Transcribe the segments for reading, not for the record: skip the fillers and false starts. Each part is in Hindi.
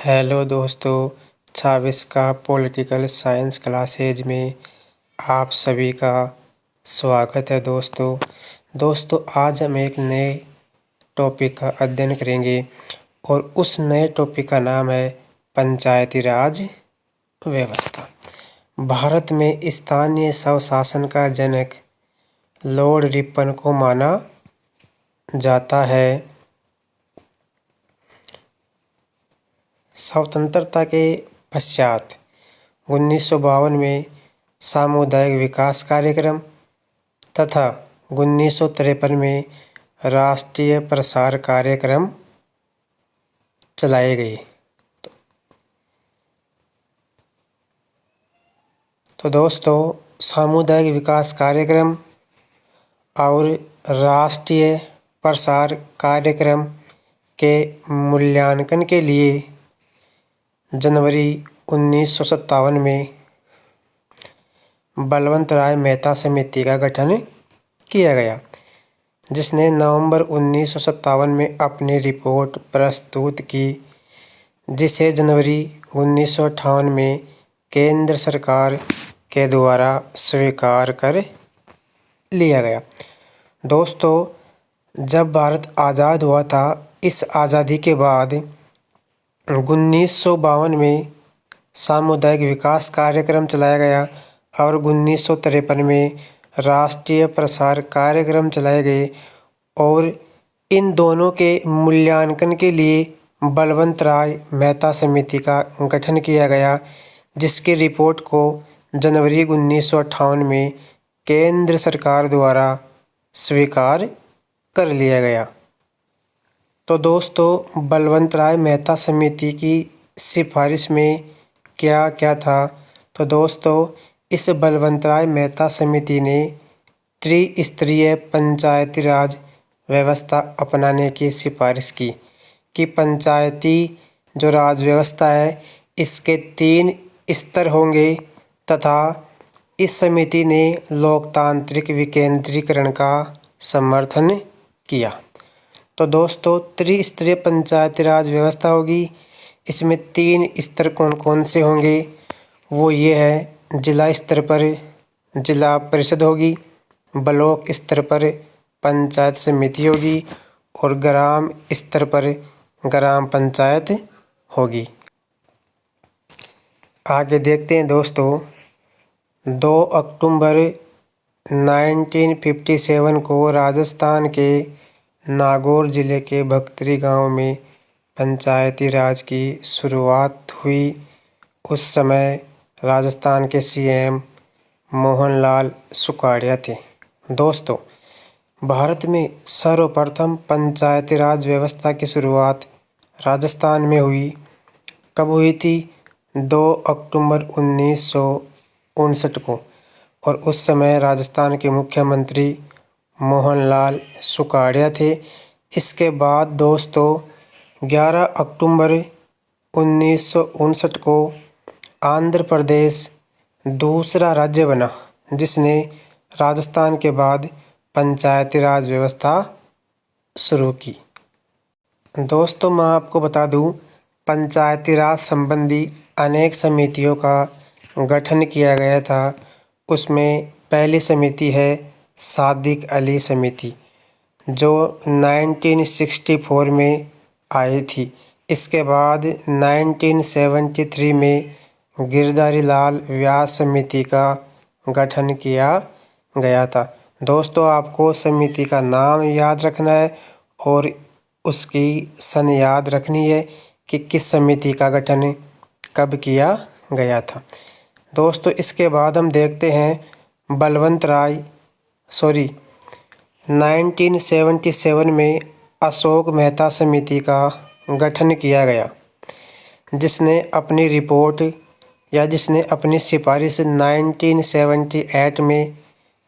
हेलो दोस्तों, 26 का पॉलिटिकल साइंस क्लासेज में आप सभी का स्वागत है। दोस्तों आज हम एक नए टॉपिक का अध्ययन करेंगे और उस नए टॉपिक का नाम है पंचायती राज व्यवस्था। भारत में स्थानीय स्वशासन का जनक लॉर्ड रिपन को माना जाता है। स्वतंत्रता के पश्चात 1952 में सामुदायिक विकास कार्यक्रम तथा 1953 में राष्ट्रीय प्रसार कार्यक्रम चलाए गए। तो दोस्तों, सामुदायिक विकास कार्यक्रम और राष्ट्रीय प्रसार कार्यक्रम के मूल्यांकन के लिए जनवरी 1957 में बलवंत राय मेहता समिति का गठन किया गया, जिसने नवंबर 1957 में अपनी रिपोर्ट प्रस्तुत की, जिसे जनवरी 1958 में केंद्र सरकार के द्वारा स्वीकार कर लिया गया। दोस्तों, जब भारत आज़ाद हुआ था, इस आज़ादी के बाद 1952 में सामुदायिक विकास कार्यक्रम चलाया गया और 1953 में राष्ट्रीय प्रसार कार्यक्रम चलाए गए और इन दोनों के मूल्यांकन के लिए बलवंत राय मेहता समिति का गठन किया गया, जिसकी रिपोर्ट को जनवरी 1958 में केंद्र सरकार द्वारा स्वीकार कर लिया गया। तो दोस्तों, बलवंत राय मेहता समिति की सिफारिश में क्या क्या था? तो दोस्तों, इस बलवंत राय मेहता समिति ने त्रिस्तरीय पंचायती राज व्यवस्था अपनाने की सिफारिश की कि पंचायती जो राज व्यवस्था है, इसके 3 स्तर होंगे तथा इस समिति ने लोकतांत्रिक विकेंद्रीकरण का समर्थन किया। तो दोस्तों, त्रिस्तरीय पंचायती राज व्यवस्था होगी। इसमें 3 स्तर कौन कौन से होंगे? वो ये है, जिला स्तर पर जिला परिषद होगी, ब्लॉक स्तर पर पंचायत समिति होगी और ग्राम स्तर पर ग्राम पंचायत होगी। आगे देखते हैं दोस्तों। 2 अक्टूबर 1957 को राजस्थान के नागौर जिले के भक्तरी गांव में पंचायती राज की शुरुआत हुई। उस समय राजस्थान के सीएम मोहनलाल सुखाड़िया थे। दोस्तों, भारत में सर्वप्रथम पंचायती राज व्यवस्था की शुरुआत राजस्थान में हुई। कब हुई थी? 2 अक्टूबर 1959 को, और उस समय राजस्थान के मुख्यमंत्री मोहनलाल सुखाड़िया थे। इसके बाद दोस्तों 11 अक्टूबर 1959 को आंध्र प्रदेश दूसरा राज्य बना, जिसने राजस्थान के बाद पंचायती राज व्यवस्था शुरू की। दोस्तों, मैं आपको बता दूं, पंचायती राज संबंधी अनेक समितियों का गठन किया गया था। उसमें पहली समिति है सादिक अली समिति, जो 1964 में आई थी। इसके बाद 1973 में गिरधारी लाल व्यास समिति का गठन किया गया था। दोस्तों, आपको समिति का नाम याद रखना है और उसकी सन याद रखनी है कि किस समिति का गठन कब किया गया था। दोस्तों, इसके बाद हम देखते हैं बलवंत राय 1977 में अशोक मेहता समिति का गठन किया गया, जिसने अपनी रिपोर्ट या जिसने अपनी सिफारिश 1978 में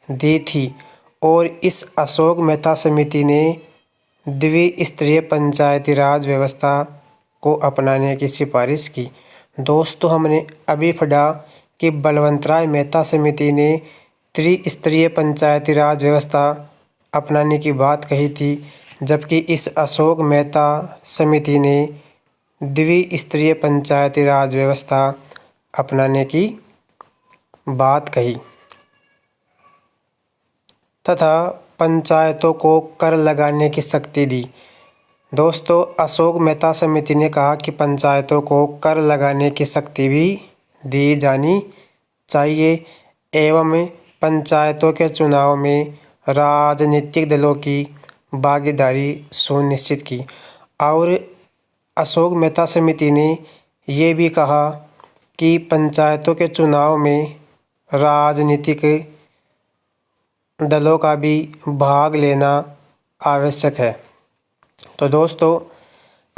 दी थी और इस अशोक मेहता समिति ने द्विस्तरीय पंचायती राज व्यवस्था को अपनाने की सिफारिश की। दोस्तों, हमने अभी पढ़ा कि बलवंत राय मेहता समिति ने त्रिस्तरीय पंचायती राज व्यवस्था अपनाने की बात कही थी, जबकि इस अशोक मेहता समिति ने द्विस्तरीय पंचायती राज व्यवस्था अपनाने की बात कही तथा पंचायतों को कर लगाने की शक्ति दी। दोस्तों, अशोक मेहता समिति ने कहा कि पंचायतों को कर लगाने की शक्ति भी दी जानी चाहिए एवं पंचायतों के चुनाव में राजनीतिक दलों की भागीदारी सुनिश्चित की। और अशोक मेहता समिति ने ये भी कहा कि पंचायतों के चुनाव में राजनीतिक दलों का भी भाग लेना आवश्यक है। तो दोस्तों,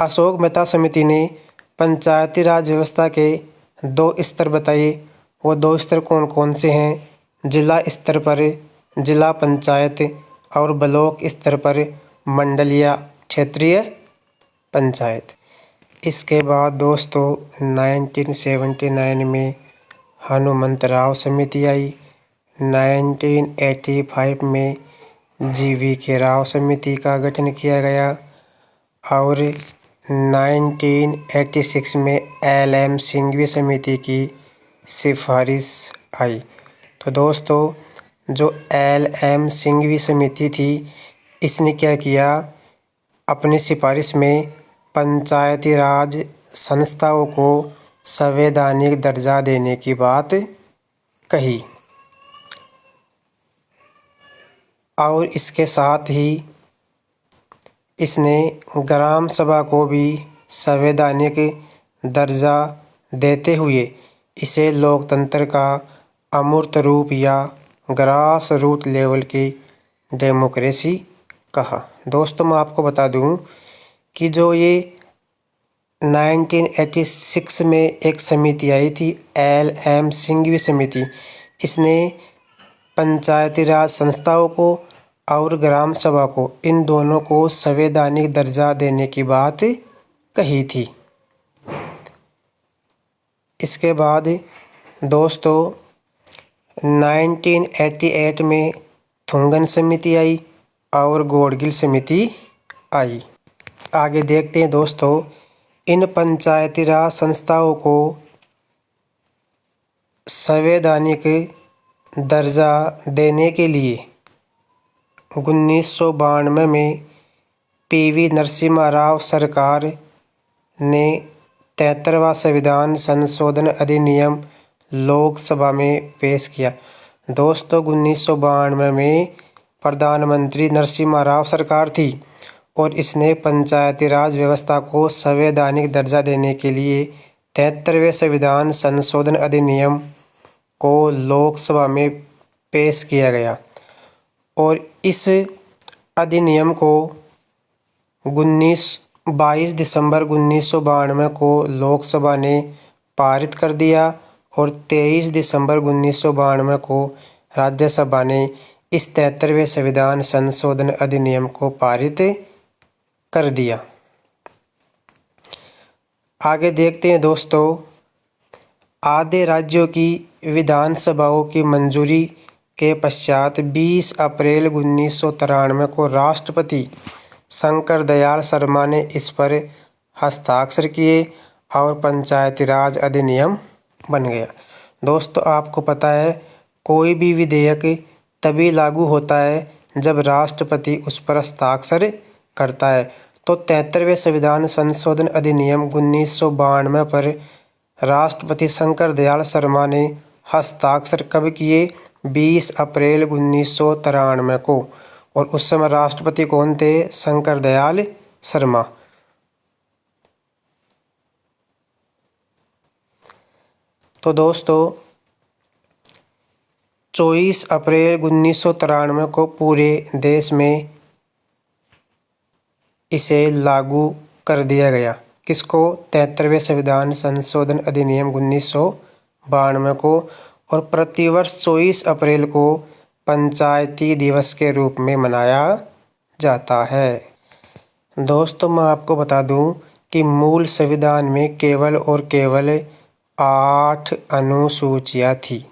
अशोक मेहता समिति ने पंचायती राज व्यवस्था के 2 स्तर बताए। वो 2 स्तर कौन कौन से हैं? जिला स्तर पर जिला पंचायत और ब्लॉक स्तर पर मंडलीय क्षेत्रीय पंचायत। इसके बाद दोस्तों 1979 में हनुमंतराव समिति आई। 1985 में GVK राव समिति का गठन किया गया और 1986 में LM सिंघवी समिति की सिफारिश आई। तो दोस्तों, जो LM सिंघवी समिति थी, इसने क्या किया? अपनी सिफारिश में पंचायती राज संस्थाओं को संवैधानिक दर्जा देने की बात कही और इसके साथ ही इसने ग्राम सभा को भी संवैधानिक दर्जा देते हुए इसे लोकतंत्र का अमूर्त रूप या ग्रास रूट लेवल की डेमोक्रेसी कहा। दोस्तों, मैं आपको बता दूं कि जो ये 1986 में एक समिति आई थी, LM सिंघवी समिति, इसने पंचायती राज संस्थाओं को और ग्राम सभा को, इन दोनों को संवैधानिक दर्जा देने की बात कही थी। इसके बाद दोस्तों 1988 में थुंगन समिति आई और गौड़गिल समिति आई। आगे देखते हैं दोस्तों, इन पंचायती राज संस्थाओं को संवैधानिक दर्जा देने के लिए 1992 में PV नरसिम्हा राव सरकार ने 73वां संविधान संशोधन अधिनियम लोकसभा में पेश किया। दोस्तों, 1992 में प्रधानमंत्री नरसिम्हा राव सरकार थी और इसने पंचायती राज व्यवस्था को संवैधानिक दर्जा देने के लिए 73वें संविधान संशोधन अधिनियम को लोकसभा में पेश किया गया और इस अधिनियम को 22 दिसंबर 1992 को लोकसभा ने पारित कर दिया और 23 दिसंबर 1992 को राज्यसभा ने इस 73वें संविधान संशोधन अधिनियम को पारित कर दिया। आगे देखते हैं दोस्तों, आधे राज्यों की विधानसभाओं की मंजूरी के पश्चात 20 अप्रैल 1993 को राष्ट्रपति शंकर दयाल शर्मा ने इस पर हस्ताक्षर किए और पंचायती राज अधिनियम बन गया। दोस्तों, आपको पता है कोई भी विधेयक तभी लागू होता है जब राष्ट्रपति उस पर हस्ताक्षर करता है। तो 73वें संविधान संशोधन अधिनियम 1992 पर राष्ट्रपति शंकर दयाल शर्मा ने हस्ताक्षर कब किए? 20 अप्रैल 1993 को। और उस समय राष्ट्रपति कौन थे? शंकर दयाल शर्मा। तो दोस्तों 24 अप्रैल 1993 को पूरे देश में इसे लागू कर दिया गया। किसको? 73वें संविधान संशोधन अधिनियम 1992 को। और प्रतिवर्ष 24 अप्रैल को पंचायती दिवस के रूप में मनाया जाता है। दोस्तों, मैं आपको बता दूं कि मूल संविधान में केवल और केवल 8 अनुसूचियां थी,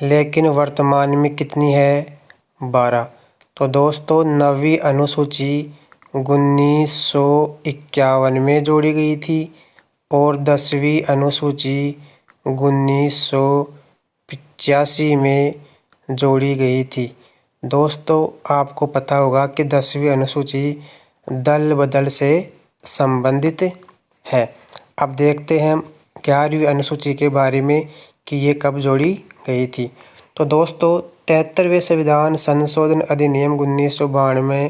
लेकिन वर्तमान में कितनी है? 12। तो दोस्तों 9वीं अनुसूची 1951 में जोड़ी गई थी और 10वीं अनुसूची 1985 में जोड़ी गई थी। दोस्तों, आपको पता होगा कि 10वीं अनुसूची दल बदल से संबंधित है। अब देखते हैं 11वीं अनुसूची के बारे में कि ये कब जोड़ी गई थी। तो दोस्तों, 73वें संविधान संशोधन अधिनियम 1992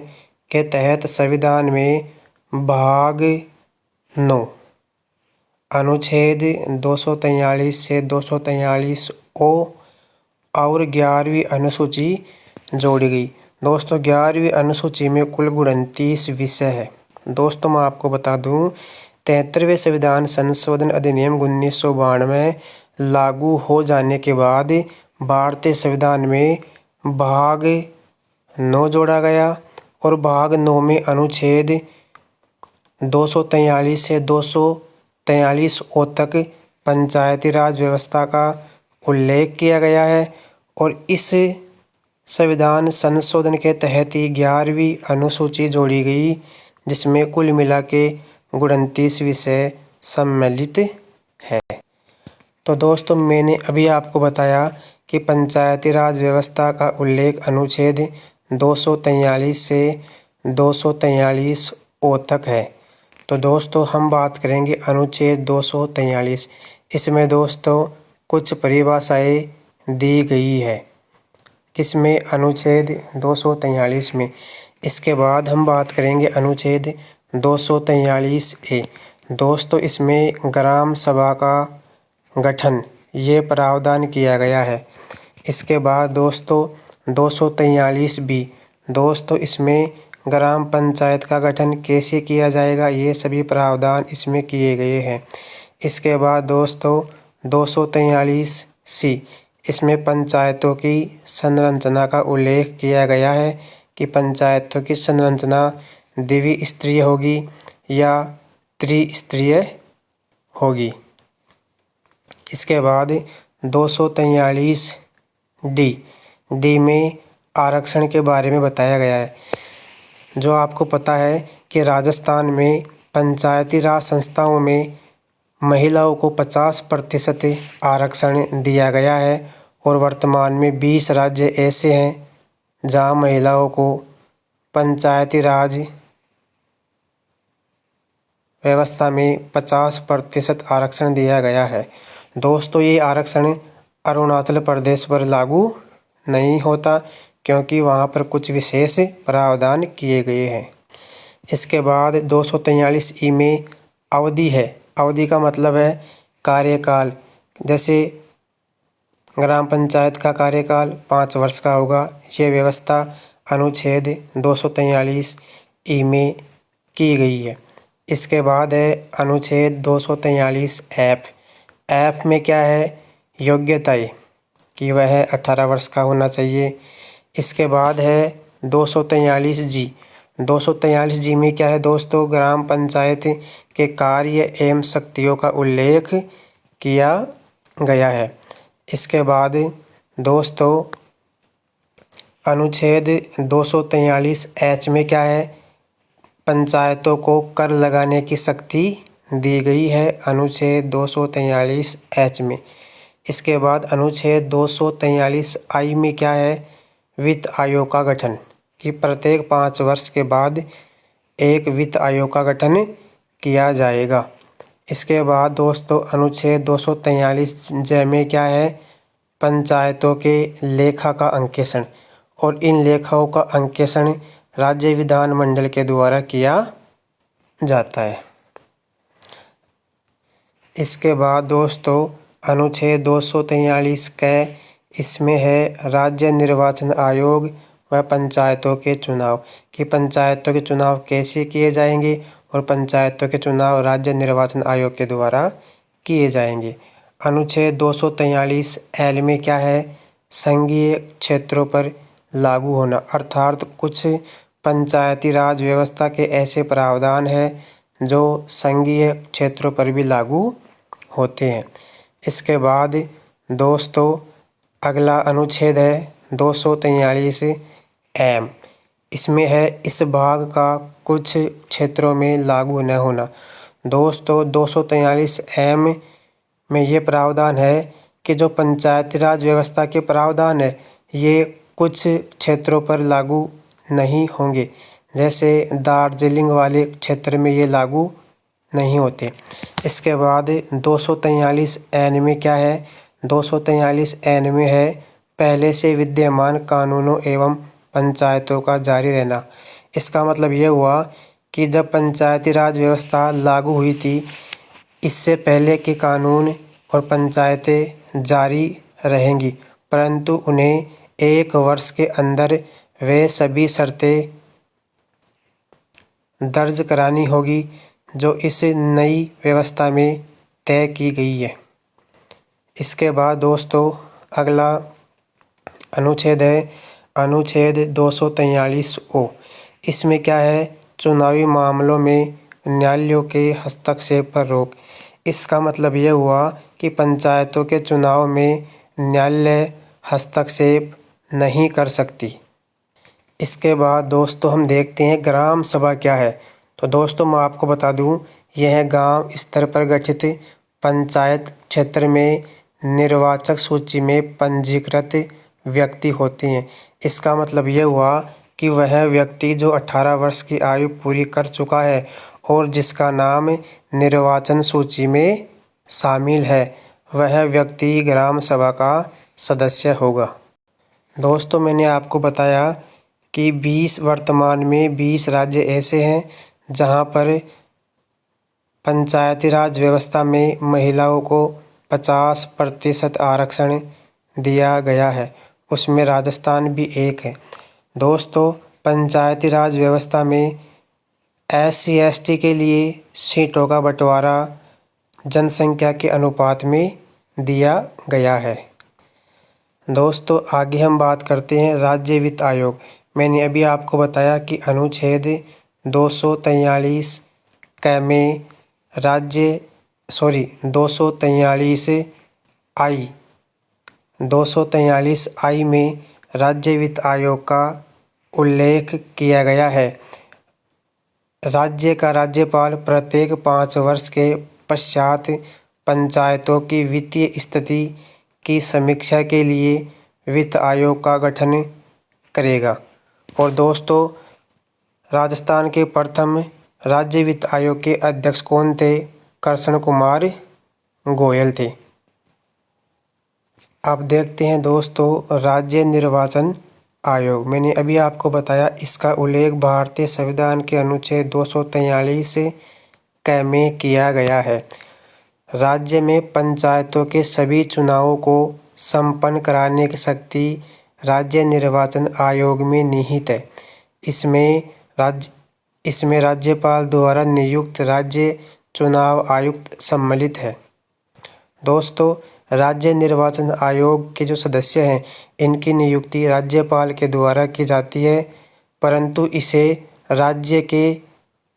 के तहत संविधान में भाग 9 अनुच्छेद 243 से 243 ओ और 11वीं अनुसूची जोड़ी गई। दोस्तों, 11वीं अनुसूची में कुल 29 विषय है। दोस्तों, मैं आपको बता दूं, 73वें संविधान संशोधन अधिनियम 1992 लागू हो जाने के बाद भारतीय संविधान में भाग 9 जोड़ा गया और भाग 9 में अनुच्छेद 243 से 243 ओ तक पंचायती राज व्यवस्था का उल्लेख किया गया है और इस संविधान संशोधन के तहत ही 11वीं अनुसूची जोड़ी गई, जिसमें कुल मिला के 29 विषय सम्मिलित है। तो दोस्तों, मैंने अभी आपको बताया कि पंचायती राज व्यवस्था का उल्लेख अनुच्छेद 243 से 243 ओ तक है। तो दोस्तों, हम बात करेंगे अनुच्छेद 243। इसमें दोस्तों कुछ परिभाषाएं दी गई है। किसमें? अनुच्छेद 243 में। इसके बाद हम बात करेंगे अनुच्छेद 243 ए। दोस्तों, इसमें ग्राम सभा का गठन ये प्रावधान किया गया है। इसके बाद दोस्तों 243 बी। दोस्तों, इसमें ग्राम पंचायत का गठन कैसे किया जाएगा, ये सभी प्रावधान इसमें किए गए हैं। इसके बाद दोस्तों 243 सी। इसमें पंचायतों की संरचना का उल्लेख किया गया है कि पंचायतों की संरचना द्विस्तरीय होगी या त्रिस्तरीय होगी। इसके बाद 243 डी में आरक्षण के बारे में बताया गया है। जो आपको पता है कि राजस्थान में पंचायती राज संस्थाओं में महिलाओं को 50% आरक्षण दिया गया है और वर्तमान में 20 राज्य ऐसे हैं जहां महिलाओं को पंचायती राज व्यवस्था में 50% आरक्षण दिया गया है। दोस्तों, ये आरक्षण अरुणाचल प्रदेश पर लागू नहीं होता क्योंकि वहाँ पर कुछ विशेष प्रावधान किए गए हैं। इसके बाद 243 ई में अवधि है। अवधि का मतलब है कार्यकाल। जैसे ग्राम पंचायत का कार्यकाल 5 वर्ष का होगा। ये व्यवस्था अनुच्छेद 243 ई में की गई है। इसके बाद है अनुच्छेद 243 एफ। एफ में क्या है? योग्यताएं कि वह 18 वर्ष का होना चाहिए। इसके बाद है 243 जी। 243 जी में क्या है दोस्तों? ग्राम पंचायत के कार्य एवं शक्तियों का उल्लेख किया गया है। इसके बाद दोस्तों अनुच्छेद 243 एच में क्या है? पंचायतों को कर लगाने की शक्ति दी गई है अनुच्छेद 243 एच में। इसके बाद अनुच्छेद 243 आई में क्या है? वित्त आयोग का गठन कि प्रत्येक 5 वर्ष के बाद एक वित्त आयोग का गठन किया जाएगा। इसके बाद दोस्तों अनुच्छेद 243 जे में क्या है? पंचायतों के लेखा का अंकेक्षण और इन लेखाओं का अंकेक्षण राज्य विधानमंडल के द्वारा किया जाता है। इसके बाद दोस्तों अनुच्छेद 243 के इसमें है राज्य निर्वाचन आयोग व पंचायतों के चुनाव कि पंचायतों के चुनाव कैसे किए जाएंगे और पंचायतों के चुनाव राज्य निर्वाचन आयोग के द्वारा किए जाएंगे। अनुच्छेद 243 एल में क्या है? संघीय क्षेत्रों पर लागू होना, अर्थात कुछ पंचायती राज व्यवस्था के ऐसे प्रावधान हैं जो संघीय क्षेत्रों पर भी लागू होते हैं। इसके बाद दोस्तों अगला अनुच्छेद है 243 एम इसमें है इस भाग का कुछ क्षेत्रों में लागू न होना। दोस्तों 243 एम में ये प्रावधान है कि जो पंचायती राज व्यवस्था के प्रावधान है ये कुछ क्षेत्रों पर लागू नहीं होंगे। जैसे दार्जिलिंग वाले क्षेत्र में ये लागू नहीं होते। इसके बाद 243 एन में क्या है? 243 एन में है पहले से विद्यमान कानूनों एवं पंचायतों का जारी रहना। इसका मतलब ये हुआ कि जब पंचायती राज व्यवस्था लागू हुई थी इससे पहले के कानून और पंचायतें जारी रहेंगी, परंतु उन्हें 1 वर्ष के अंदर वे सभी शर्तें दर्ज करानी होगी जो इस नई व्यवस्था में तय की गई है। इसके बाद दोस्तों अगला अनुच्छेद है अनुच्छेद 243 ओ। इसमें क्या है? चुनावी मामलों में न्यायालयों के हस्तक्षेप पर रोक। इसका मतलब यह हुआ कि पंचायतों के चुनाव में न्यायालय हस्तक्षेप नहीं कर सकती। इसके बाद दोस्तों हम देखते हैं ग्राम सभा क्या है। तो दोस्तों मैं आपको बता दूं, यह गांव स्तर पर गठित पंचायत क्षेत्र में निर्वाचक सूची में पंजीकृत व्यक्ति होते हैं। इसका मतलब यह हुआ कि वह व्यक्ति जो 18 वर्ष की आयु पूरी कर चुका है और जिसका नाम निर्वाचन सूची में शामिल है वह व्यक्ति ग्राम सभा का सदस्य होगा। दोस्तों मैंने आपको बताया कि वर्तमान में 20 राज्य ऐसे हैं जहां पर पंचायती राज व्यवस्था में महिलाओं को 50% आरक्षण दिया गया है। उसमें राजस्थान भी एक है। दोस्तों पंचायती राज व्यवस्था में SC/ST के लिए सीटों का बंटवारा जनसंख्या के अनुपात में दिया गया है। दोस्तों आगे हम बात करते हैं राज्य वित्त आयोग। मैंने अभी आपको बताया कि अनुच्छेद 243 क में 243 आई में राज्य वित्त आयोग का उल्लेख किया गया है। राज्य का राज्यपाल प्रत्येक 5 वर्ष के पश्चात पंचायतों की वित्तीय स्थिति की समीक्षा के लिए वित्त आयोग का गठन करेगा। और दोस्तों राजस्थान के प्रथम राज्य वित्त आयोग के अध्यक्ष कौन थे? कृष्ण कुमार गोयल थे। अब देखते हैं दोस्तों राज्य निर्वाचन आयोग। मैंने अभी आपको बताया इसका उल्लेख भारतीय संविधान के अनुच्छेद 243 क में किया गया है। राज्य में पंचायतों के सभी चुनावों को संपन्न कराने की शक्ति राज्य निर्वाचन आयोग में निहित है। इसमें राज्यपाल द्वारा नियुक्त राज्य चुनाव आयुक्त सम्मिलित है। दोस्तों राज्य निर्वाचन आयोग के जो सदस्य हैं इनकी नियुक्ति राज्यपाल के द्वारा की जाती है, परंतु इसे राज्य के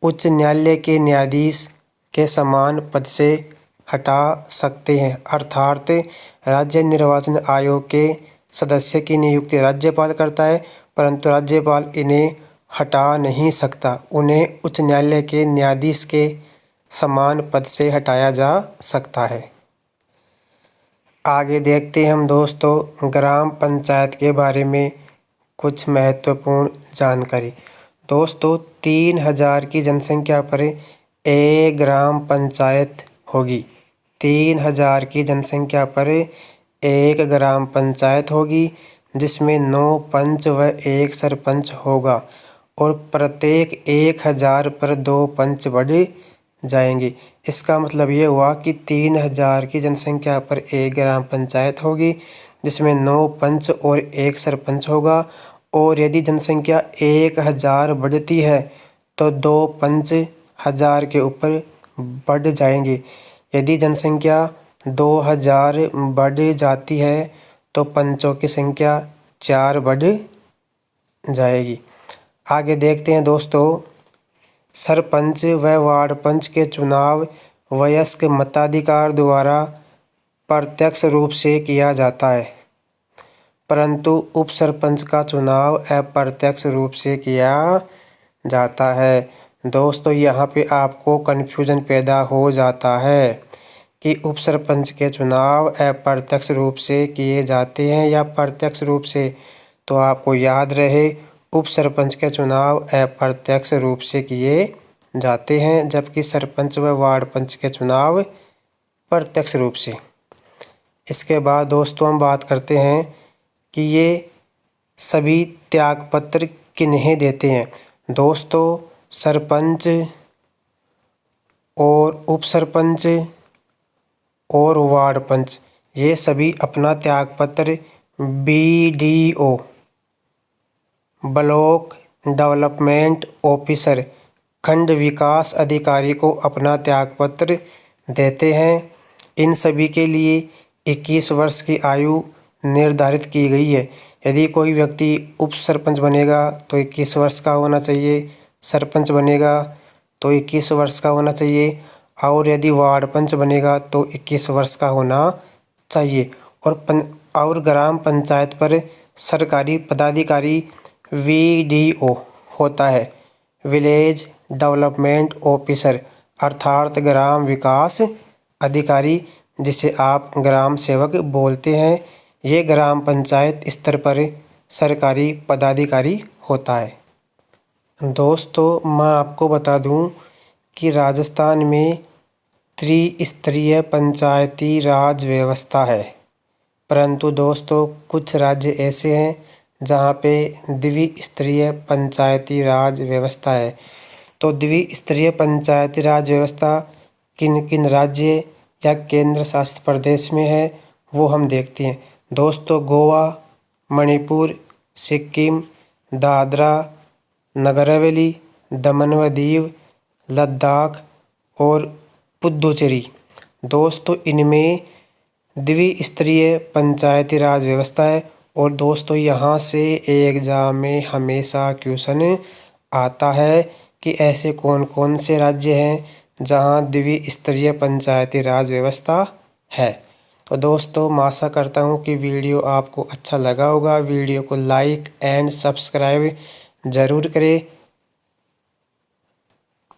उच्च न्यायालय के न्यायाधीश के समान पद से हटा सकते हैं। अर्थात राज्य निर्वाचन आयोग के सदस्य की नियुक्ति राज्यपाल करता है, परंतु राज्यपाल इन्हें हटा नहीं सकता। उन्हें उच्च न्यायालय के न्यायाधीश के समान पद से हटाया जा सकता है। आगे देखते हैं हम दोस्तों ग्राम पंचायत के बारे में कुछ महत्वपूर्ण जानकारी। दोस्तों 3000 की जनसंख्या पर एक ग्राम पंचायत होगी। 3000 की जनसंख्या पर एक ग्राम पंचायत होगी जिसमें 9 पंच व 1 सरपंच होगा और प्रत्येक 1000 पर 2 पंच बढ़ जाएंगे। इसका मतलब ये हुआ कि 3000 की जनसंख्या पर एक ग्राम पंचायत होगी जिसमें 9 पंच और 1 सरपंच होगा, और यदि जनसंख्या 1000 बढ़ती है तो 2 पंच 1000 के ऊपर बढ़ जाएंगे। यदि जनसंख्या 2000 बढ़ जाती है तो पंचों की संख्या 4 बढ़ जाएगी। आगे देखते हैं दोस्तों सरपंच व वार्ड पंच के चुनाव वयस्क मताधिकार द्वारा प्रत्यक्ष रूप से किया जाता है। परंतु उप सरपंच का चुनाव अप्रत्यक्ष रूप से किया जाता है। दोस्तों यहाँ पे आपको कन्फ्यूजन पैदा हो जाता है कि उप सरपंच के चुनाव अप्रत्यक्ष रूप से किए जाते हैं या प्रत्यक्ष रूप से। तो आपको याद रहे, उप सरपंच के चुनाव अप्रत्यक्ष रूप से किए जाते हैं, जबकि सरपंच व वार्ड पंच के चुनाव प्रत्यक्ष रूप से। इसके बाद दोस्तों हम बात करते हैं कि ये सभी त्यागपत्र किन्हें देते हैं। दोस्तों सरपंच और उप सरपंच और वार्ड पंच ये सभी अपना त्यागपत्र BDO ब्लॉक डेवलपमेंट ऑफिसर खंड विकास अधिकारी को अपना त्यागपत्र देते हैं। इन सभी के लिए 21 वर्ष की आयु निर्धारित की गई है। यदि कोई व्यक्ति उप सरपंच बनेगा तो 21 वर्ष का होना चाहिए, सरपंच बनेगा तो 21 वर्ष का होना चाहिए, और यदि वार्ड पंच बनेगा तो 21 वर्ष का होना चाहिए। और ग्राम पंचायत पर सरकारी पदाधिकारी VDO होता है, विलेज डेवलपमेंट ऑफिसर, अर्थात ग्राम विकास अधिकारी, जिसे आप ग्राम सेवक बोलते हैं। ये ग्राम पंचायत स्तर पर सरकारी पदाधिकारी होता है। दोस्तों मैं आपको बता दूं कि राजस्थान में त्रिस्तरीय पंचायती राज व्यवस्था है, परंतु दोस्तों कुछ राज्य ऐसे हैं जहाँ पे द्विस्तरीय पंचायती राज व्यवस्था है। तो द्विस्तरीय पंचायती राज व्यवस्था किन किन राज्य या केंद्र शासित प्रदेश में है वो हम देखते हैं। दोस्तों गोवा, मणिपुर, सिक्किम, दादरा नगर हवेली, दमन व दीव, लद्दाख और पुडुचेरी। दोस्तों इनमें द्विस्तरीय पंचायती राज व्यवस्था है। और दोस्तों यहाँ से एग्जाम में हमेशा क्वेश्चन आता है कि ऐसे कौन कौन से राज्य हैं जहाँ द्विस्तरीय पंचायती राज व्यवस्था है। तो दोस्तों मैं आशा करता हूँ कि वीडियो आपको अच्छा लगा होगा। वीडियो को लाइक एंड सब्सक्राइब ज़रूर करें।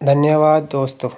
धन्यवाद दोस्तों।